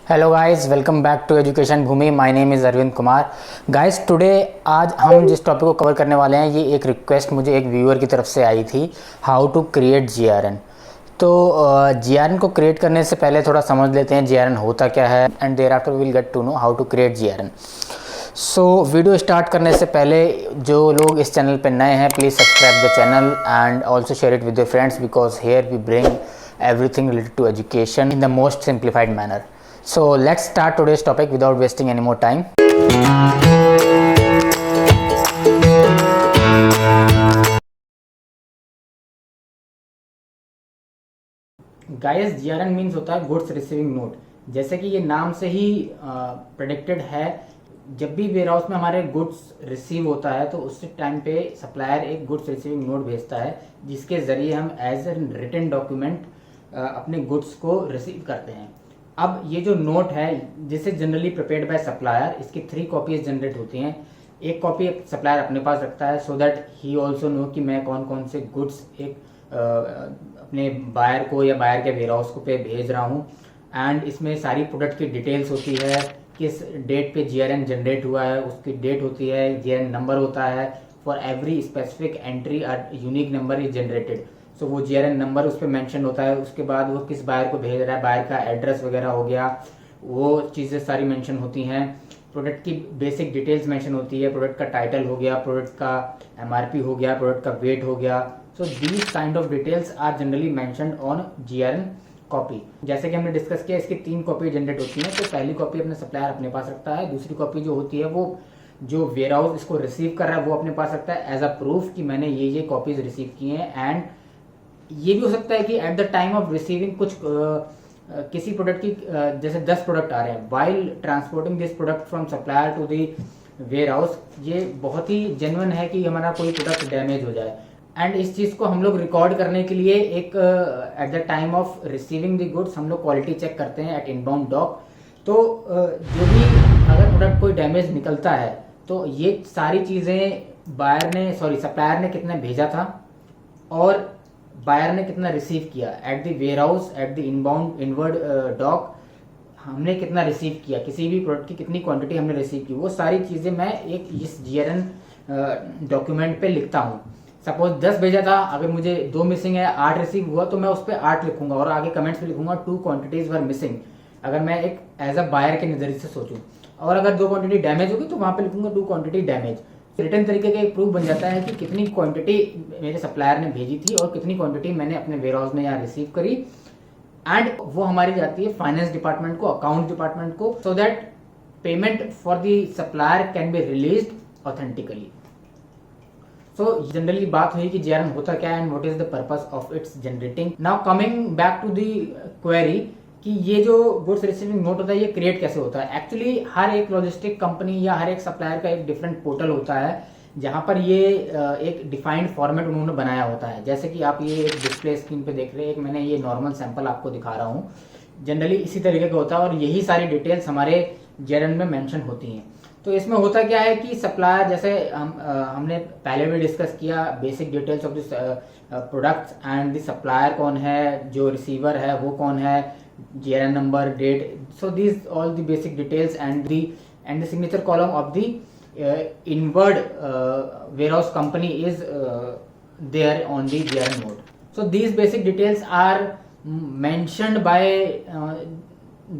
Hello guys, welcome back to education Bhoomi. My name is Arvind Kumar. Guys today आज हम जिस topic को कवर करने वाले हैं, ये एक रिक्वेस्ट मुझे एक व्यूअर की तरफ से आई थी, हाउ टू क्रिएट जीआरएन। तो जीआरएन को क्रिएट करने से पहले थोड़ा समझ लेते हैं जीआरएन होता क्या है, and thereafter we will get to know how to create GRN. So video start करने से पहले जो लोग इस चैनल पर नए हैं, please subscribe the channel and also share it with your friends, because here we bring everything related to education in the most simplified manner. So let's start today's topic without wasting any more time. Guys, GRN means होता है goods receiving note. जैसे कि ये नाम से ही predicted है, जब भी वेयर हाउस में हमारे गुड्स रिसीव होता है तो उस टाइम पे सप्लायर एक गुड्स रिसीविंग नोट भेजता है, जिसके जरिए हम एज ए रिटन डॉक्यूमेंट अपने गुड्स को रिसीव करते हैं। अब ये जो नोट है, जिसे जनरली प्रिपेयर्ड बाय सप्लायर, इसकी 3 कॉपीज जनरेट होती हैं। एक कॉपी सप्लायर अपने पास रखता है so that he also know कि मैं कौन कौन से गुड्स एक अपने बायर को या बायर के वेयर हाउस को पे भेज रहा हूँ। एंड इसमें सारी प्रोडक्ट की डिटेल्स होती है, किस डेट पे जीआरएन जनरेट हुआ है उसकी डेट होती है, जीआरएन नंबर होता है। For every specific entry a unique number is generated. So वो जीआरएन नंबर उस पर मैंशन होता है। उसके बाद वो किस बायर को भेज रहा है, बायर का एड्रेस वगैरह हो गया, वो चीज़ें सारी मेंशन होती हैं। प्रोडक्ट की बेसिक डिटेल्स मेंशन होती है, प्रोडक्ट का टाइटल हो गया, प्रोडक्ट का एमआरपी हो गया, प्रोडक्ट का वेट हो गया। So these kind of details are generally mentioned on GRN copy. जैसे कि हमने डिस्कस किया, इसकी 3 कॉपी जनरेट होती हैं। तो पहली कॉपी अपने सप्लायर अपने पास रखता है, दूसरी कॉपी जो होती है वो जो वेयर हाउस इसको रिसीव कर रहा है वो अपने पास रखता है एज अ प्रूफ कि मैंने ये कॉपीज रिसीव की हैं। एंड ये भी हो सकता है कि eight the time of receiving कुछ किसी प्रोडक्ट की जैसे 10 प्रोडक्ट आ रहे हैं, while transporting this product from supplier to the warehouse, ये बहुत ही जेन्युइन है कि हमारा कोई प्रोडक्ट डैमेज हो जाए। एंड इस चीज़ को हम लोग रिकॉर्ड करने के लिए एक eight the time of receiving the goods हम लोग क्वालिटी चेक करते हैं एट इनबाउंड डॉक। तो जो भी अगर प्रोडक्ट कोई डैमेज निकलता है तो ये सारी चीज़ें सप्लायर ने कितना भेजा था और बायर ने कितना रिसीव किया at the warehouse, at the inward dock हमने कितना रिसीव किया, किसी भी प्रोडक्ट की कितनी क्वांटिटी हमने रिसीव की, वो सारी चीज़ें मैं एक इस जीआरएन डॉक्यूमेंट पे लिखता हूँ। सपोज 10 भेजा था, अगर मुझे 2 मिसिंग है, 8 रिसीव हुआ, तो मैं उस पर 8 लिखूंगा और आगे कमेंट्स में लिखूंगा 2 क्वांटिटीज वर मिसिंग, अगर मैं एक एज अ बायर के नजरिए से सोचूं। और अगर 2 क्वांटिटी डैमेज होगी तो वहां पे लिखूंगा 2 क्वांटिटी डैमेज। रिटर्न तरीके का एक प्रूफ बन जाता है कि कितनी क्वांटिटी मेरे सप्लायर ने भेजी थी और कितनी क्वांटिटी मैंने अपने वेयर हाउस में यहाँ रिसीव करी। एंड वो हमारी जाती है फाइनेंस डिपार्टमेंट को, अकाउंट डिपार्टमेंट को, so that payment for the supplier can be released authentically. So generally बात हुई कि जीआरएन होता क्या है and what is the purpose of its generating. Now coming back to the query कि ये जो गुड्स रिसीविंग नोट होता है ये क्रिएट कैसे होता है। एक्चुअली हर एक लॉजिस्टिक कंपनी या हर एक सप्लायर का एक डिफरेंट पोर्टल होता है जहां पर ये एक डिफाइंड फॉर्मेट उन्होंने बनाया होता है। जैसे कि आप ये एक डिस्प्ले स्क्रीन पे देख रहे हैं, एक मैंने ये नॉर्मल सैंपल आपको दिखा रहा हूँ। जनरली इसी तरीके का होता है और यही सारी डिटेल्स हमारे जीआरएन में मेंशन होती हैं। तो इसमें होता क्या है कि सप्लायर, जैसे हमने पहले भी डिस्कस किया, basic details of this products and the supplier कौन है, जो रिसीवर है वो कौन है, GRN number, date. So these all the basic details and the signature column of the inward warehouse company is there on the GRN note. So these basic details are mentioned by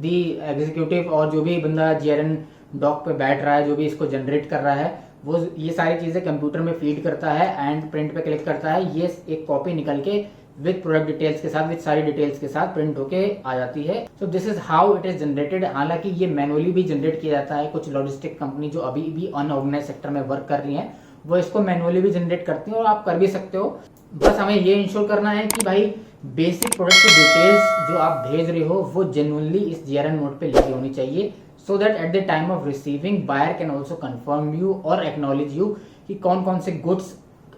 the executive, और जो भी बंदा GRN dock पे बैठ रहा है, जो भी इसको जनरेट कर रहा है, वो ये सारी चीज़ें कंप्यूटर में फीड करता है एंड प्रिंट पे क्लिक करता है। ये एक कॉपी निकल के विद प्रोडक्ट डिटेल्स के साथ, विद सारी डिटेल्स के साथ प्रिंट होके आ जाती है। So this is how it is generated. हालांकि ये मैनुअली भी जनरेट किया जाता है। कुछ लॉजिस्टिक कंपनी जो अभी भी अनऑर्गेनाइज सेक्टर में वर्क कर रही हैं वो इसको मैनुअली भी जनरेट करती हैं और आप कर भी सकते हो। बस हमें ये इंश्योर करना है कि भाई बेसिक प्रोडक्ट की डिटेल्स जो आप भेज रहे हो वो जेन्युइनली इस जीआरएन नोट पे लिखी होनी चाहिए, so that at the time of receiving buyer can also confirm you और एक्नॉलेज यू कि कौन कौन से गुड्स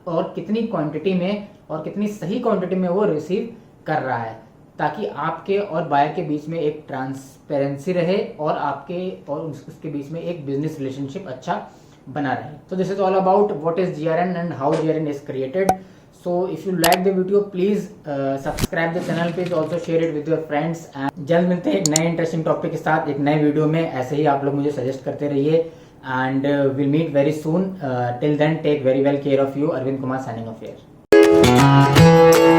और कितनी क्वांटिटी में और कितनी सही क्वांटिटी में वो रिसीव कर रहा है, ताकि आपके और बायर के बीच में एक ट्रांसपेरेंसी रहे और आपके और उसके बीच में एक बिजनेस रिलेशनशिप अच्छा बना रहे। तो this is all about what is GRN and how GRN is created. So if you like the video, please subscribe the channel, please also share it with your friends. And जल्द मिलते हैं एक नए interesting topic के साथ एक नए video में। ऐसे ही आप लोग मुझे सजेस्ट करते रहिए and will meet very soon. Till then take very well care of you. Arvind Kumar signing off here.